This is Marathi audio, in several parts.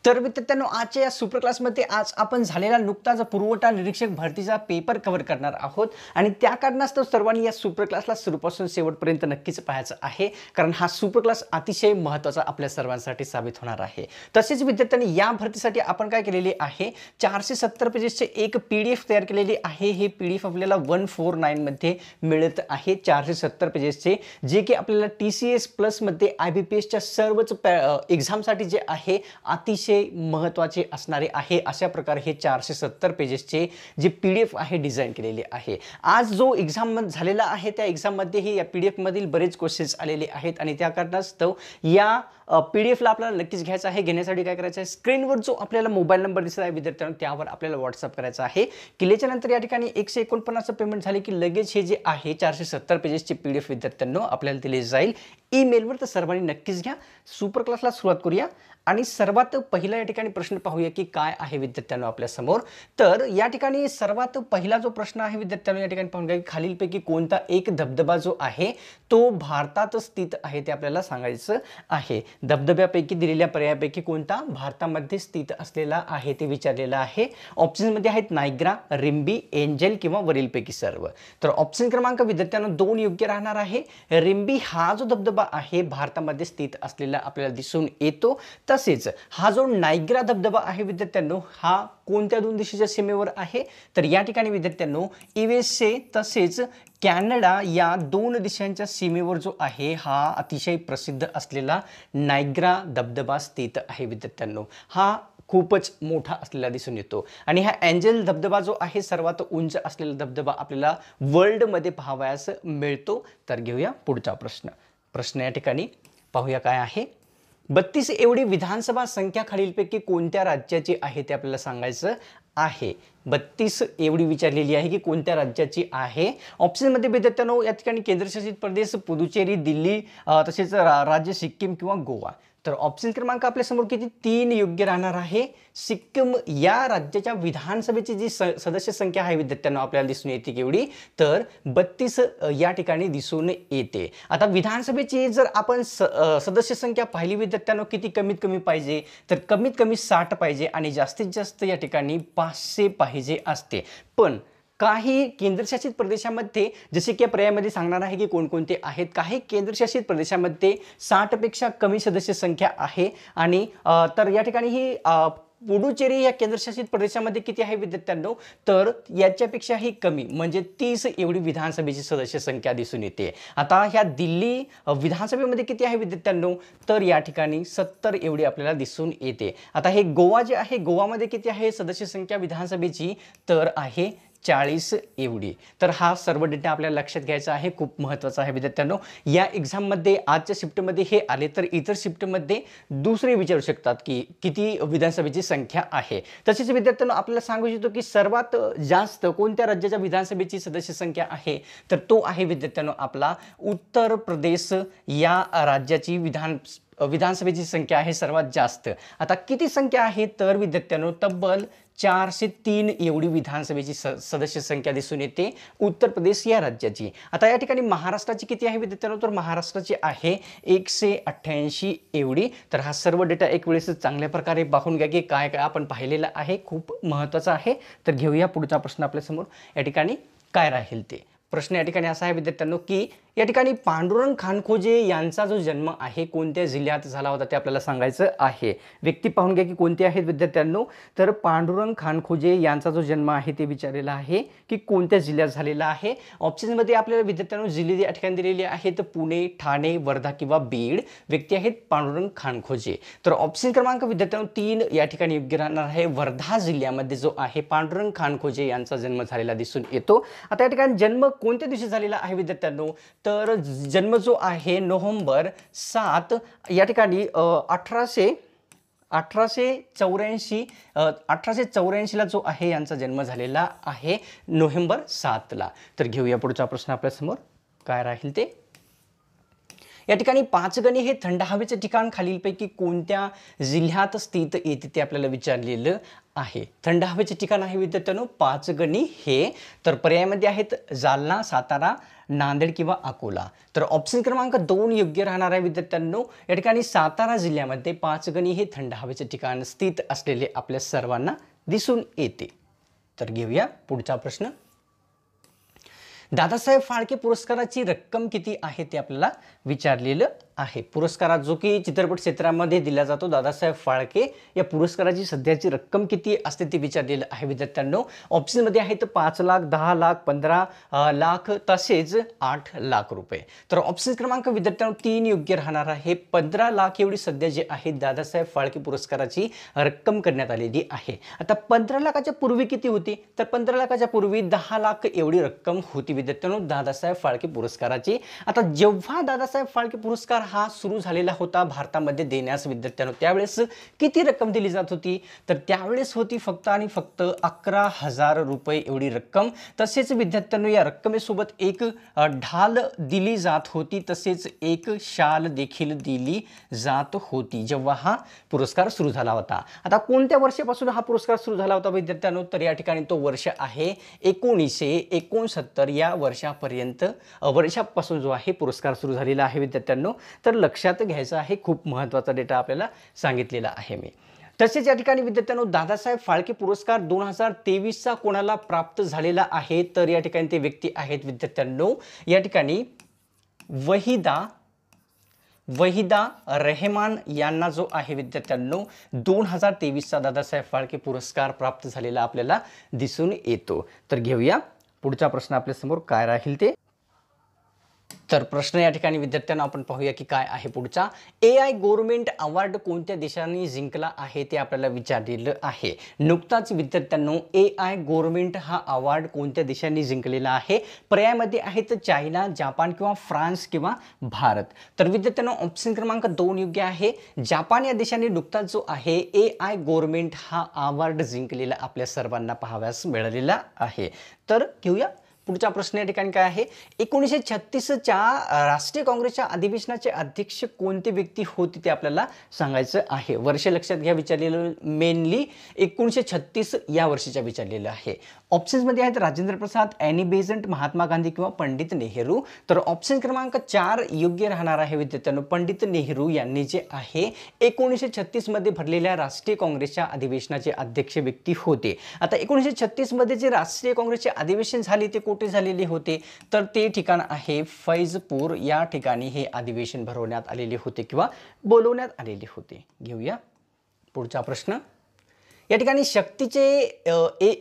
तर विद्यार्थ्यांनो, आजच्या या सुपर क्लासमध्ये आज आपण झालेला नुकताच पुरवठा निरीक्षक भरतीचा पेपर कव्हर करणार आहोत आणि त्या कारणास्तव सर्वांनी या सुपर क्लासला सुरूपासून शेवटपर्यंत नक्कीच पाहायचं आहे, कारण हा सुपर क्लास अतिशय महत्त्वाचा आपल्या सर्वांसाठी साबित होणार आहे। तसेच विद्यार्थ्यांनी या भरतीसाठी आपण काय केलेले आहे, 470 पेजेसचे एक PDF तयार केलेली आहे। हे PDF आपल्याला 149 मध्ये मिळत आहे, 470 पेजेसचे, जे की आपल्याला TCS प्लस मध्ये IBPS च्या सर्वच एक्झामसाठी जे आहे अतिशय महत्त्वाचे असणारे आहे। अशा प्रकारे हे 470 पेजेसचे जे PDF आहे डिझाइन केलेले आहे। आज जो एक्झाम झालेला आहे त्या एक्झाम मध्ये हे या PDF मधील बरेच क्वेश्चन्स आलेले आहेत आणि त्या कारणास्तव या PDF ला आपल्याला नक्कीच घ्यायचा आहे। घेण्यासाठी काय करायचं आहे, स्क्रीनवर जो आपल्याला मोबाईल नंबर दिसत आहे विद्यार्थ्यांनो, त्यावर आपल्याला WhatsApp करायचा आहे। केल्याच्या नंतर या ठिकाणी 149 पेमेंट झाले की लगेच हे जे आहे 470 पेजेसचे PDF विद्यार्थ्यांनो आपल्याला दिले जाईल ईमेलवर। तर सर्वांनी नक्कीच घ्या। सुपर क्लासला सुरुवात करूया आणि सर्वात पहिला या ठिकाणी प्रश्न पाहूया की काय आहे विद्यार्थ्यांनो आपल्या समोर। तर या ठिकाणी सर्वात पहिला जो प्रश्न आहे विद्यार्थ्यांनो, या ठिकाणी पाहूया की खालीलपैकी कोणता एक धबधबा जो आहे तो भारतात स्थित आहे ते आपल्याला सांगायचं आहे। धबधब्यापैकी दिलेल्या पर्यायापैकी कोणता भारतामध्ये स्थित असलेला आहे ते विचारलेलं आहे। ऑप्शन मध्ये आहेत नायग्रा, रिम्बी, एंजल किंवा वरीलपैकी सर्व। तर ऑप्शन क्रमांक विद्यार्थ्यांनो 2 योग्य राहणार आहे। रिम्बी हा जो धबधबा आहे भारतामध्ये स्थित असलेला आपल्याला दिसून येतो। तसेच हा जो नायग्रा धबधबा आहे विद्यार्थ्यांनो, हा कोणत्या दोन देशाच्या सीमेवर आहे, तर या ठिकाणी विद्यार्थ्यांनो USA तसेच कॅनडा या दोन देशांच्या सीमेवर जो आहे हा अतिशय प्रसिद्ध असलेला नायग्रा धबधबा स्थित आहे विद्यार्थ्यांनो। हा खूपच मोठा असलेला दिसून येतो आणि हा एंजल धबधबा जो आहे सर्वात उंच असलेला धबधबा आपल्याला वर्ल्ड मध्ये पाहावयास मिळतो। तर घेऊया पुढचा प्रश्न या ठिकाणी पाहूया काय आहे। 32 एवढी विधानसभा संख्या खालीलपैकी कोणत्या राज्याची आहे ते आपल्याला सांगायचं आहे। 32 एवढी विचारलेली आहे की कोणत्या राज्याची आहे। ऑप्शन मध्ये विद्यार्थ्यांनो या ठिकाणी केंद्रशासित प्रदेश पुदुचेरी, दिल्ली, तसेच राज्य सिक्कीम किंवा गोवा। तर ऑप्शन क्रमांक आपल्या समोर किती 3 योग्य राहणार आहे। सिक्कीम या राज्याच्या विधानसभेची जी सदस्य संख्या आहे विद्यार्थ्यांनो आपल्याला दिसून येते केवढी, तर 32 या ठिकाणी दिसून येते। आता विधानसभेची जर आपण सदस्य संख्या पाहिली विद्यार्थ्यांनो किती कमीत कमी पाहिजे, तर कमीत कमी 60 पाहिजे आणि जास्तीत जास्त या ठिकाणी 500 पाहिजे असते। पण काही केंद्रशासित प्रदेशामध्ये जसे की पर्यायामध्ये सांगणार आहे की कोणकोणते आहेत, काही केंद्रशासित प्रदेशामध्ये 60 पेक्षा कमी सदस्य संख्या आहे आणि तर या ठिकाणी ही पुडुचेरी या केंद्रशासित प्रदेशामध्ये किती आहे विद्यार्थ्यांनो, तर याच्यापेक्षाही कमी म्हणजे 30 एवढी विधानसभेची सदस्य संख्या दिसून येते। आता ह्या दिल्ली विधानसभेमध्ये किती आहे विद्यार्थ्यांनो, तर या ठिकाणी 70 एवढी आपल्याला दिसून येते। आता हे गोवा जे आहे, गोवामध्ये किती आहे सदस्य संख्या विधानसभेची, तर आहे 40 एवढी। तर हा सर्व डेटा आपल्याला लक्षात घ्यायचा आहे, खूप महत्त्वाचा आहे विद्यार्थ्यांनो। या एक्झाम मध्ये आजच्या शिफ्टमध्ये हे आले तर इतर शिफ्टमध्ये दुसरे विचारू शकतात की किती विधानसभेची संख्या आहे। तसेच विद्यार्थ्यांनो आपल्याला सांगू इच्छितो की सर्वात जास्त कोणत्या राज्याच्या विधानसभेची सदस्य संख्या आहे, तर तो आहे विद्यार्थ्यांनो आपला उत्तर प्रदेश या राज्याची विधानसभेची संख्या आहे सर्वात जास्त। आता किती संख्या आहे, तर विद्यार्थ्यांनो तब्बल 403 एवढी विधानसभेची सदस्य संख्या दिसून येते उत्तर प्रदेश या राज्याची। आता या ठिकाणी महाराष्ट्राची किती आहे विद्यार्थ्यांनो, तर महाराष्ट्राची आहे 188 एवढी। तर हा सर्व डेटा एक वेळेस चांगल्या प्रकारे पाहून घ्या की काय काय आपण पाहिलेलं आहे, खूप महत्त्वाचं आहे। तर घेऊया पुढचा प्रश्न आपल्या समोर या ठिकाणी काय राहील ते। प्रश्न या ठिकाणी असा आहे विद्यार्थ्यांनो की या ठिकाणी पांडुरंग खानखोजे यांचा जो जन्म आहे कोणत्या जिल्ह्यात झाला होता ते आपल्याला सांगायचं आहे। व्यक्ती पाहून घ्या की कोणते आहेत विद्यार्थ्यांनो, तर पांडुरंग खानखोजे यांचा जो जन्म आहे ते विचारलेला आहे की कोणत्या जिल्ह्यात झालेला आहे। ऑप्शन मध्ये आपल्याला विद्यार्थ्यांनो जिल्हे या ठिकाणी दिलेले आहेत, पुणे, ठाणे, वर्धा किंवा बीड। व्यक्ती आहेत पांडुरंग खानखोजे। तर ऑप्शन क्रमांक विद्यार्थ्यांनो 3 या ठिकाणी योग्य राहणार आहे। वर्धा जिल्ह्यामध्ये जो आहे पांडुरंग खानखोजे यांचा जन्म झालेला दिसून येतो। आता या ठिकाणी जन्म कोणत्या दिवशी झालेला आहे विद्यार्थ्यांनो, तर जन्म जो आहे नोव्हेंबर 7 या ठिकाणी 1884 ला जो आहे यांचा जन्म झालेला आहे नोव्हेंबर 7 ला। तर घेऊया पुढचा प्रश्न आपल्या समोर काय राहील ते। या ठिकाणी पाचगणी हे थंड हवेचे ठिकाण खालीलपैकी कोणत्या जिल्ह्यात स्थित येते ते आपल्याला विचारलेलं आहे. थंड हवेचे ठिकाण आहे विद्यार्थ्यांनो पाचगणी हे. तर पर्यायामध्ये आहेत जालना, सातारा, नांदेड किंवा अकोला. तर ऑप्शन क्रमांक 2 योग्य राहणार आहे विद्यार्थ्यांनो. या ठिकाणी सातारा जिल्ह्यामध्ये पाचगणी हे थंड हवेचे ठिकाण स्थित असलेले आपल्या सर्वांना दिसून येते. तर घेऊया पुढचा प्रश्न. दादासाहेब फाळके पुरस्काराची रक्कम किती आहे ते आपल्याला विचारलेलं आहे. पुरस्कारात जो की चित्रपट क्षेत्रामध्ये दिला जातो दादासाहेब फाळके या पुरस्काराची सध्याची रक्कम किती असते ते विचारलेलं आहे विद्यार्थ्यांनो. ऑप्शनमध्ये आहेत 5 लाख, 10 लाख, 15 लाख तसेच 8 लाख रुपये. तर ऑप्शन क्रमांक विद्यार्थ्यांनो 3 योग्य राहणार आहे. 15 लाख एवढी सध्या जे आहे दादासाहेब फाळके पुरस्काराची रक्कम करण्यात आलेली आहे. आता 15 लाखाच्या पूर्वी किती होती तर 15 लाखाच्या पूर्वी 10 लाख एवढी रक्कम होती विद्यार्थ्यांनो दादासाहेब फाळके पुरस्काराची. आता जेव्हा दादासाहेब फाळके पुरस्कार हा सुरू झालेला होता भारतामध्ये देण्यास विद्यार्थ्यांनो त्यावेळेस किती रक्कम दिली जात होती तर त्यावेळेस होती फक्त आणि फक्त 11,000 रुपये एवढी रक्कम. तसेच विद्यार्थ्यांनो या रक्कमेसोबत एक ढाल दिली जात होती तसेच एक शाल देखील दिली जात होती जेव्हा हा पुरस्कार सुरू झाला होता. आता कोणत्या वर्षापासून हा पुरस्कार सुरू झाला होता विद्यार्थ्यांनो तर या ठिकाणी तो वर्ष आहे 1969 या वर्षापासून जो आहे पुरस्कार सुरू झालेला आहे विद्यार्थ्यांनो. तर लक्षात घ्यायचं आहे, खूप महत्त्वाचा डेटा आपल्याला सांगितलेला आहे मी. तसेच या ठिकाणी विद्यार्थ्यांनो दादासाहेब फाळके पुरस्कार 2023चा कोणाला प्राप्त झालेला आहे तर या ठिकाणी ते व्यक्ती आहेत विद्यार्थ्यांनो या ठिकाणी वहिदा रहमान यांना जो आहे विद्यार्थ्यांनो 2023चा दादासाहेब फाळके पुरस्कार प्राप्त झालेला आपल्याला दिसून येतो. तर घेऊया पुढचा प्रश्न आपल्यासमोर काय राहील ते. तर प्रश्न या ठिकाणी विद्यार्थ्यांना आपण पाहूया की काय आहे पुढचा. AI गव्हर्नमेंट अवॉर्ड कोणत्या देशांनी जिंकला आहे ते आपल्याला विचारलेलं आहे. नुकताच विद्यार्थ्यांनो AI गव्हर्नमेंट हा अवॉर्ड कोणत्या देशांनी जिंकलेला आहे. पर्यायामध्ये आहेत चायना, जपान किंवा फ्रान्स किंवा भारत. तर विद्यार्थ्यांनो ऑप्शन क्रमांक 2 योग्य आहे. जपान या देशाने नुकताच जो आहे AI गव्हर्नमेंट हा अवॉर्ड जिंकलेला आपल्या सर्वांना पाहाव्यास मिळालेला आहे. तर घेऊया पुढचा प्रश्न या ठिकाणी काय आहे. 1936च्या राष्ट्रीय काँग्रेसच्या अधिवेशनाचे अध्यक्ष कोणते व्यक्ती होते ते आपल्याला सांगायचं आहे. वर्ष लक्षात घ्या विचारलेलं मेनली 1936 या वर्षीच्या विचारलेलं आहे. ऑप्शन्समध्ये आहेत राजेंद्र प्रसाद, ॲनी बेझंट, महात्मा गांधी किंवा पंडित नेहरू. तर ऑप्शन क्रमांक 4 योग्य राहणार आहे विद्यार्थ्यांनो. पंडित नेहरू यांनी जे आहे 1936 मध्ये भरलेल्या राष्ट्रीय काँग्रेसच्या अधिवेशनाचे अध्यक्ष व्यक्ती होते. आता 1936 मध्ये जे राष्ट्रीय काँग्रेसचे अधिवेशन झाले ते कुठे झालेले होते तर ते ठिकाण आहे फैजपूर या ठिकाणी हे अधिवेशन भरवण्यात आलेले होते किंवा बोलवण्यात आलेले होते. घेऊया पुढचा प्रश्न. या ठिकाणी शक्तीचे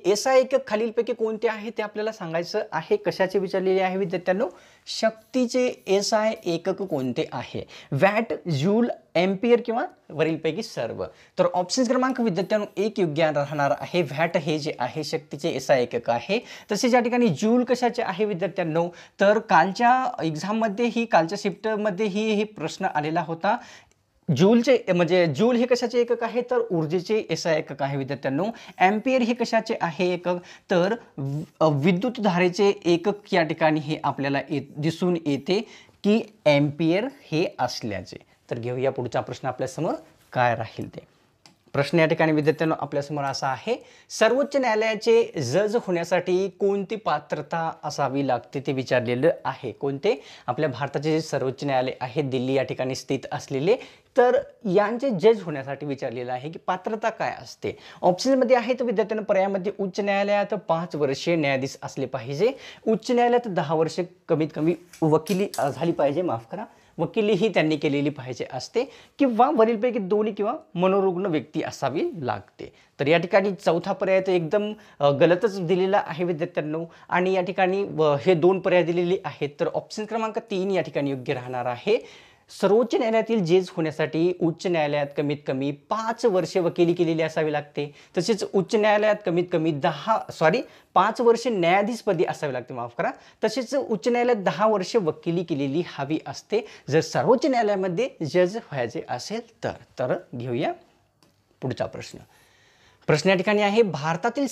SI एकक खालीलपैकी कोणते आहे ते आपल्याला सांगायचं आहे. कशाचे विचारलेले आहे विद्यार्थ्यांनो. शक्तीचे SI एकक कोणते आहे. वॅट, जूल, एम्पियर किंवा वरीलपैकी सर्व. तर ऑप्शन क्रमांक विद्यार्थ्यांनो 1 योग्य राहणार आहे. वॅट हे जे आहे शक्तीचे SI एकक आहे. तसेच या ठिकाणी जूल कशाचे आहे विद्यार्थ्यांनो तर कालच्या एक्झाममध्ये कालच्या शिफ्टमध्ये हे प्रश्न आलेला होता. जूलचे म्हणजे जूल हे कशाचे एकक आहे तर ऊर्जेचे SI एकक आहे विद्यार्थ्यांनो. एम्पियर हे कशाचे आहे एकक तर विद्युत धारेचे एकक या ठिकाणी हे आपल्याला दिसून येते की एम्पियर हे असल्याचे. तर घेऊया पुढचा प्रश्न आपल्यासमोर काय राहील ते. प्रश्न या ठिकाणी विद्यार्थ्यांनो आपल्यासमोर असा आहे. सर्वोच्च न्यायालयाचे जज होण्यासाठी कोणती पात्रता असावी लागते ते विचारलेलं आहे. कोणते आपल्या भारताचे जे सर्वोच्च न्यायालय आहे दिल्ली या ठिकाणी स्थित असलेले तर यांचे जज होण्यासाठी विचारलेलं आहे की पात्रता काय असते. ऑप्शनमध्ये आहे तर विद्यार्थ्यांना पर्यायामध्ये उच्च न्यायालयात 5 वर्षे न्यायाधीश असले पाहिजे. उच्च न्यायालयात 10 वर्षे कमीत कमी वकिली झाली पाहिजे, माफ करा वकिलीही त्यांनी केलेली पाहिजे असते किंवा वरीलपैकी दोन्ही किंवा मनोरुग्ण व्यक्ती असावी लागते. तर या ठिकाणी चौथा पर्याय तर एकदम गलतच दिलेला आहे विद्यार्थ्यांनो आणि या ठिकाणी हे 2 पर्याय दिलेले आहेत. तर ऑप्शन क्रमांक 3 या ठिकाणी योग्य राहणार आहे. सर्वोच्च न्यायालयातील जज होण्यासाठी उच्च न्यायालयात कमीत कमी 5 वर्षे वकिली केलेली असावी लागते. तसेच उच्च न्यायालयात कमीत कमी 5 वर्षे न्यायाधीशपदी असावे लागते, माफ करा. तसेच उच्च न्यायालयात 10 वर्षे वकिली केलेली हवी असते जर सर्वोच्च न्यायालयामध्ये जज व्हायचे असेल तर. घेऊया पुढचा प्रश्न. प्रश्न या ठिकाणी आहे, भारतातील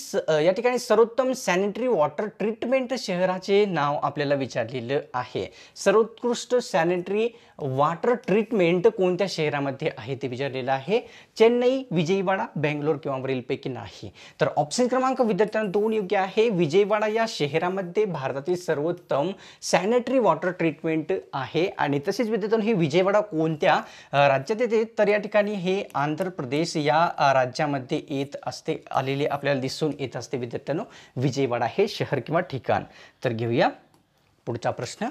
या ठिकाणी सर्वोत्तम सॅनिटरी वॉटर ट्रीटमेंट शहराचे नाव आपल्याला विचारलेलं आहे. सर्वोत्कृष्ट सॅनिटरी वॉटर ट्रीटमेंट कोणत्या शहरामध्ये आहे ते विचारलेलं आहे. चेन्नई, विजयवाडा, बेंगलोर किंवा वरीलपैकी नाही. तर ऑप्शन क्रमांक विद्यार्थ्यांना 2 योग्य आहे. विजयवाडा या शहरामध्ये भारतातील सर्वोत्तम सॅनिटरी वॉटर ट्रीटमेंट आहे. आणि तसेच विद्यार्थ्यांनो, हे विजयवाडा कोणत्या राज्यात येते तर या ठिकाणी हे आंध्र प्रदेश या राज्यामध्ये येत असते, आलेले आपल्याला दिसून येत असते विद्यार्थ्यांनो विजयवाडा हे शहर किंवा ठिकाण. तर घेऊया पुढचा प्रश्न.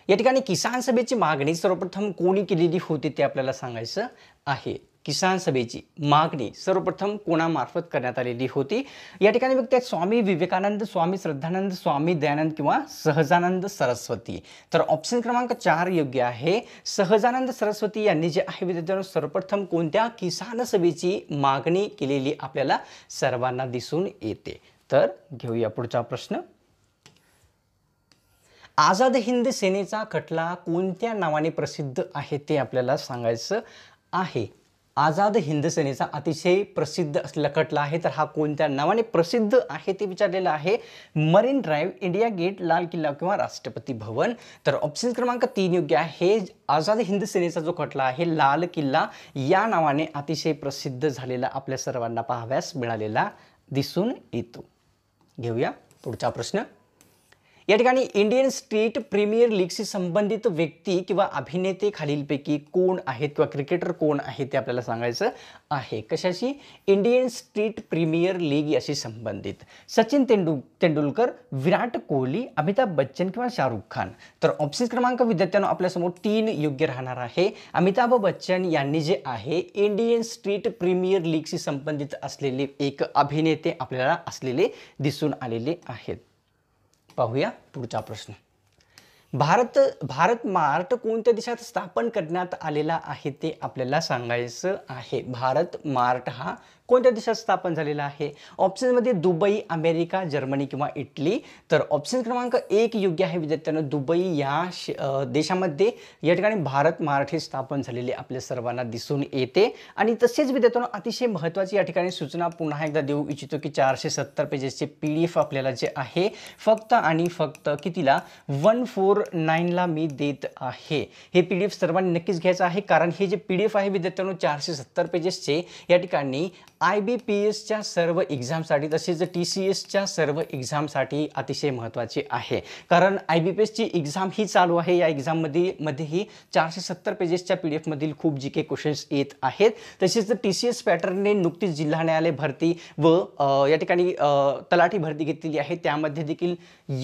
या ठिकाणी किसान सभेची मागणी सर्वप्रथम कोणी केलेली होती ते आपल्याला सांगायचं आहे. किसान सभेची मागणी सर्वप्रथम कोणामार्फत करण्यात आलेली होती? या ठिकाणी बघताय स्वामी विवेकानंद, स्वामी श्रद्धानंद, स्वामी दयानंद किंवा सहजानंद सरस्वती. तर ऑप्शन क्रमांक 4 योग्य आहे. सहजानंद सरस्वती यांनी जे आहे विद्यार्थ्यांनो सर्वप्रथम कोणत्या किसान सभेची मागणी केलेली आपल्याला सर्वांना दिसून येते. तर घेऊया पुढचा प्रश्न. आझाद हिंद सेनेचा खटला कोणत्या नावाने प्रसिद्ध आहे ते आपल्याला सांगायचं आहे. आझाद हिंद सेनेचा अतिशय प्रसिद्ध असलेला खटला आहे, तर हा कोणत्या नावाने प्रसिद्ध आहे ते विचारलेलं आहे. मरीन ड्राईव्ह, इंडिया गेट, लाल किल्ला किंवा राष्ट्रपती भवन. तर ऑप्शन क्रमांक 3 योग्य आहे. आझाद हिंद सेनेचा जो खटला आहे लाल किल्ला या नावाने अतिशय प्रसिद्ध झालेला आपल्या सर्वांना पाहाव्यास मिळालेला दिसून येतो. घेऊया पुढचा प्रश्न. या ठिकाणी इंडियन स्ट्रीट प्रीमियर लीगशी संबंधित व्यक्ती किंवा अभिनेते खालीलपैकी कोण आहेत किंवा क्रिकेटर कोण आहे ते आपल्याला सांगायचं आहे. कशाशी? इंडियन स्ट्रीट प्रीमियर लीग याशी संबंधित. सचिन तेंडुलकर, विराट कोहली, अमिताभ बच्चन किंवा शाहरुख खान. तर ऑप्शन क्रमांक विद्यार्थ्यांनो आपल्यासमोर 3 योग्य राहणार आहे. अमिताभ बच्चन यांनी जे आहे इंडियन स्ट्रीट प्रीमियर लीगशी संबंधित असलेले एक अभिनेते आपल्याला असलेले दिसून आलेले आहेत. पाहूया पुढचा प्रश्न. भारत मार्ट कोणत्या देशात स्थापन करण्यात आलेला आहे ते आपल्याला सांगायचं आहे. भारत मार्ट हा कोणत्या देशात स्थापन झालेला आहे? ऑप्शनमध्ये दुबई, अमेरिका, जर्मनी किंवा इटली. तर ऑप्शन क्रमांक 1 योग्य आहे विद्यार्थ्यांनो. दुबई या देशामध्ये या ठिकाणी भारत मार्ट हे स्थापन झालेले आपल्या सर्वांना दिसून येते. आणि तसेच विद्यार्थ्यांनो अतिशय महत्त्वाची या ठिकाणी सूचना पुन्हा एकदा देऊ इच्छितो की 470 पेजेसचे PDF आपल्याला जे आहे फक्त आणि फक्त कितीला 149ला मी देत आहे. हे PDF सर्वांनी नक्कीच घ्यायचं आहे, कारण हे जे PDF आहे विद्यार्थ्यांनो 470 पेजेसचे या ठिकाणी IBPSच्या सर्व एक्झामसाठी तसेच TCSच्या सर्व एक्झामसाठी अतिशय महत्त्वाचे आहे. कारण IBPSची एक्झाम ही चालू आहे. या एक्झाममध्येही 470 पेजेसच्या PDF मधील खूप GK क्वेश्चन्स येत आहेत. तसेच TCS पॅटर्नने नुकतीच जिल्हा न्यायालय भरती व या ठिकाणी तलाठी भरती घेतलेली आहे. त्यामध्ये देखील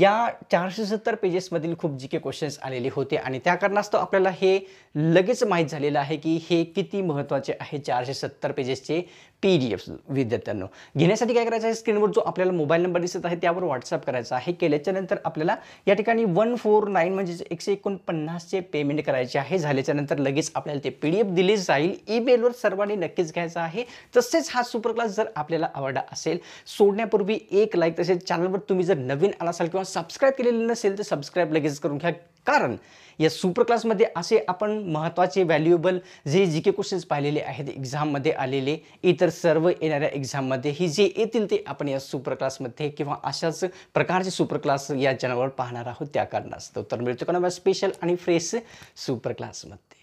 या 470 पेजेसमधील खूप GK क्वेश्चन्स आलेले होते आणि त्या कारणास्तव आपल्याला हे लगेच माहीत झालेलं आहे की हे किती महत्त्वाचे आहे 470 पेजेसचे PDF. विद्यार्थ्यांनो घेण्यासाठी काय करायचं आहे, स्क्रीनवर जो आपल्याला मोबाईल नंबर दिसत आहे त्यावर WhatsApp करायचा आहे. केल्याच्या नंतर आपल्याला या ठिकाणी 149 म्हणजे 149चे पेमेंट करायचे आहे. झाल्याच्या नंतर लगेच आपल्याला ते PDF दिले जाईल. ईमेलवर सर्वांनी नक्कीच घ्यायचं आहे. तसेच हा सुपर क्लास जर आपल्याला आवडला असेल सोडण्यापूर्वी एक लाईक, तसेच चॅनलवर तुम्ही जर नवीन आला असाल किंवा सबस्क्राईब केलेलं नसेल तर सबस्क्राईब लगेच करून घ्या. कारण या सुपर क्लासमध्ये असे आपण महत्त्वाचे व्हॅल्युएबल जे GK क्वेश्चन्स पाहिलेले आहेत एक्झाममध्ये आलेले, इतर सर्व येणाऱ्या एक्झाममध्ये ही जे येतील ते आपण या सुपर क्लासमध्ये किंवा अशाच प्रकारचे सुपर क्लास या चॅनलवर पाहणार आहोत. त्या कारणास्तव तर मिळतो का स्पेशल आणि फ्रेश सुपर क्लासमध्ये.